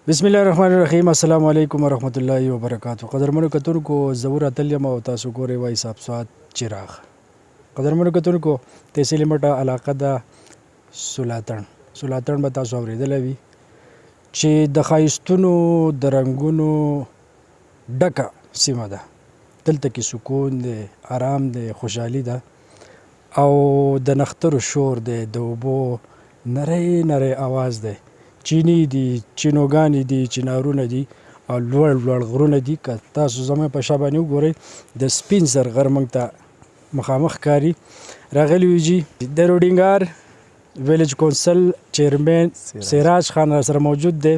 بسم الله الرحمن الرحیم. السلام علیکم ورحمۃ اللہ وبرکاتہ. قدرمنو کتونکو زبور اتلیم او تاسو ګورئ وای صاحب سواد چراغ. قدرمنو کتونکو تحصیل مټه علاقه ده سولاتن به تاسو اورېدلی وي چې د ښایستونو د رنګونو ډکه سیمه ده. دلته کې سکون دی، آرام دی، خوشحالي ده او د نخترو شور دی، د اوبو نری نری آواز دی، چینی دي، چینوګانې دي، چنارونه دي او لوړ لوړ غرونه دي. که تاسو زما په شا باندې وګورئ د سپین زر غر موږ ته مخامخ ښکاري. راغلی وي جي د روډینګار ویلیج کونسل چیرمین سراج خان سره موجود دی.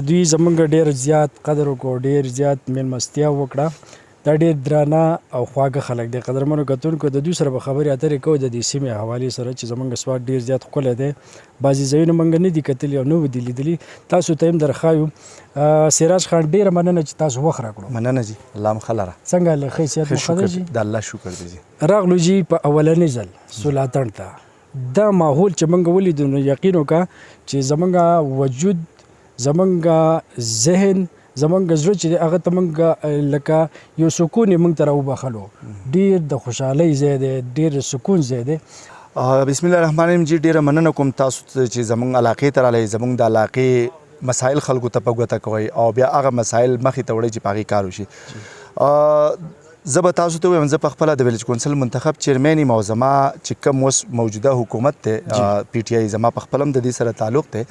دوی زموږ ډېر زیات قدر وکړو، ډېر زیات میلمستیا وکړه. دا ډېر درانه او خواږه خلک دی. قدرمنو کتونکو د دوی سره به خبرې اترې کوو د دې سیمې حوالې سره چې زموږ سواد ډېر زیات ښکلی دی. بعضې ځایونه موږ نه دي کتلي او نه دي لیدلي، تاسو ته هم درښایو. سراج خان ډېره مننه چې تاسو وخت راکړو. مننه جي، الله مو ښه لره. څنګه له ښې صحت مو ښه دی جي؟ د الله شکر دی جي. راغلو جي په اولنی ځل سولاتن ته. دا ماحول چې موږ ولیدو نو یقین وکړه چې زموږ وجود، زموږ ذهن، زمونږ زړه چې دی هغه ته موږ لکه یو سکون یې موږ ته راوبخلو. ډېر د خوشحالۍ ځای دی، ډېر سکون ځای دی. بسم الله الرحمن الرحیم جي. ډېره مننه کوم تاسو چې زموږ علاقې ته راغلی، زموږ د علاقې مسایل خلکو ته په ګوته کوئ او بیا هغه مسایل مخې ته وړئ چې په هغې کار وشي. زه به تاسو ته ووایم، زه پخپله د ویلیج کونسل منتخب چیرمین یم او زما چې کوم اوس موجوده حکومت دی پی ټي آی، زما پخپله هم د دې سره تعلق دی.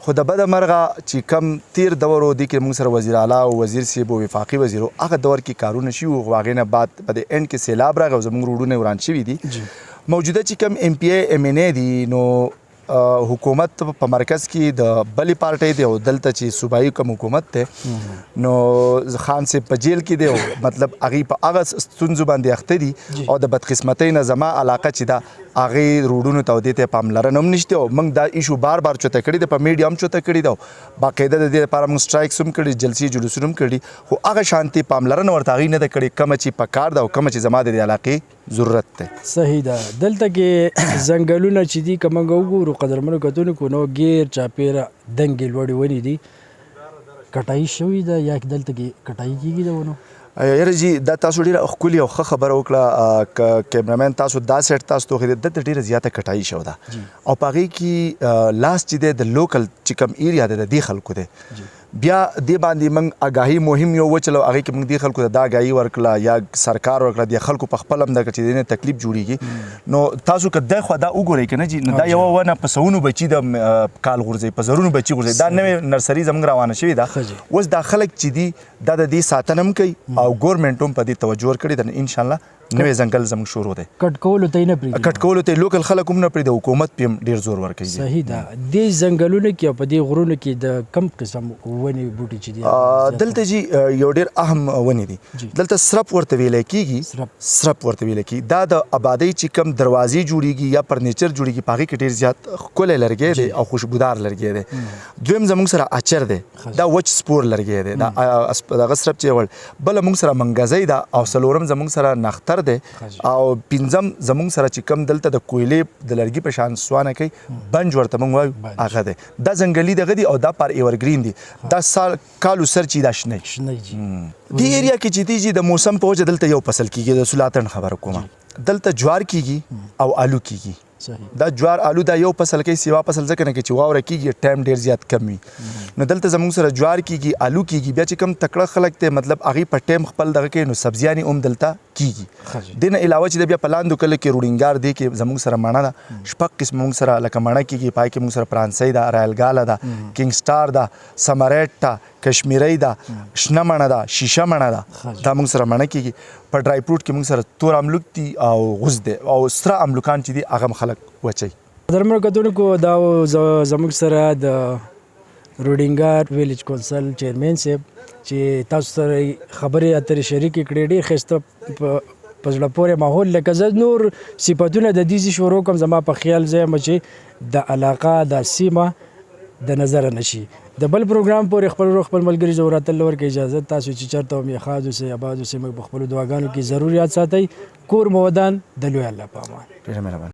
خو د بده مرغه چې کم تیر دور و دې کې موږ سره وزیر اعلی او وزیر صاحب او وفاقي وزیر و، هغه دور کې کارونه شوي وو. خو هغې نه بعد په د اینډ کې سیلاب راغی او زموږ روډونه وران شوي دي. موجوده چې کم ایم پی ای ایم این ای دي نو حکومت په مرکز کې د بلې پارټۍ دی او دلته چې صوبایي کوم حکومت دی نو خان صاحب په جیل کې دی او مطلب هغې په هغه ستونزو باندې اخته دي او د بدقسمتۍ نه زما علاقه چې ده هغې روډونو ته او دې ته پاملرنه هم نشته. او موږ دا ایشو بار بار چوته کړي دی، په میډیا هم چوته کړي ده، باقاعده د دې لپاره موږ سټرایکس هم کړي، جلسې جلوسونه هم کړي، خو هغه شانتې پاملرنه ورته هغې نه ده کړې کومه چې پکار ده او کومه چې زما د دې علاقې ضرورت دی. صحیح ده. دلته کې ځنګلونه چې دي که موږ وګورو قدرمنو کتونکو نو ګیر چاپېره دنګې لوړې ونې دي. کټایي شوې ده یا دلته کې کټایي کېږي د ونو؟ یاره جي دا تاسو ډېره ښکلې او ښه خبره وکړه. کیمرامین تاسو دا سیټ تاسو ته وښودې دلته ډېره زیاته کټایي شوې ده او په هغې کې لاس چې دی د لوکل چې کوم ایریا دی د دې خلکو دی. بیا دې باندې موږ اګاهي مهم یو وچلو، هغې کې موږ دې خلکو ته دا اګاهي ورکړه یا سرکار ورکړه، د خلکو په خپل هم ده چې دې نه تکلیف جوړېږي. نو تاسو که دی خوا دا وګورئ که نه جي، نو دا یوه ونه په سوونو بچي د کال غورځوي، په زرونو بچي غورځوي. دا نوې نرسري زموږ روانه شوې ده. اوس دا خلک چې دي دا د دې ساتنه هم کوي او ګورمنټ هم په دې توجه ورکړې ده. انشاءالله نوې ځنګل زموږ شروع دی. کټ کولو ته یې نه پرېږدي، کټ کولو ته لوکل خلک هم نه پرېږدي، حکومت پې هم ډېر زور ورکوي. صحیح ده. دې ځنګلونو کې او په دې غرونو کې د کم قسم ونې بوټي چې دي دلته جي یو ډېر اهم ونې دي. دلته سرپ ورته ویلی کېږي، سرپ ورته ویلی کېږي. دا د آبادۍ چې کم دروازې جوړېږي یا فرنیچر جوړېږي په هغې کې ډېر زیات ښکلی لرګی دی او خوشبودار لرګی دی. دویم زموږ سره اچر دی، دا وچ سپور لرګی دی، دغه سرپ چې ول. بله موږ سره منګزۍ ده او څلورم زموږ سره نختر دی او پنځم زموږ سره چې کم دلته د کویلې د لرګي په شان سوانه کوي بنج ورته موږ وایو هغه دی. دا ځنګلي دغه دي او دا پر ایورګرین دي. دا سال کالو سر چې دا شنه دې ایریا کې چې دی جي د موسم په وجه دلته یو فصل کېږي. د سولاتن خبره کومه، دلته جوار کېږي او آلو کېږي. صحیح دا جوار آلو دا یو فصل کوي سیوا فصل ځکه نه کوي چې واوره کېږي ټایم ډېر زیات کم وي نو دلته زموږ سره جوار کېږي آلو کېږي بیا چې کوم تکړه خلک ته مطلب هغې په ټایم خپل دغه کوي نو سبزیانې هم دلته کېږي دې نه علاوه چې د بیا په لاندو کلي کې روډینګار دی کې زموږ سره مڼه ده شپږ قسم موږ سره لکه مڼه کېږي پای کې موږ سره فرانسۍ ده رایلګاله ده کینګ سټار ده سمریټ ده کشمیرۍ ده شنه مڼه ده شیشه مڼه ده دا موږ سره مڼه کېږي په ډرای فروټ کې موږ سره تور املوک دي او غوز دی او سره املوکان چې دي هغه هم خلک وچوي درمنو کتونکو دا زموږ سره د روډینګار ویلیج کونسل چیرمین صاحب چې تاسو سره خبرې اترې شریکې کړې ډېر ښایسته په زړه پورې ماحول لکه زه نور صفتونه د دې شروع کوم زما په خیال زه یم چې د علاقه د سیمه د نظره نشي د بل پروګرام پورې خپل ملګري زه وراتل ورکړئ اجازه تاسو چې چېرته هم یې ښاد اوسئ اباد اوسئ موږ په خپلو دعاګانو کې ضرور یاد ساتئ کور مو ودان د لوی الله په امان ډېره مهرباني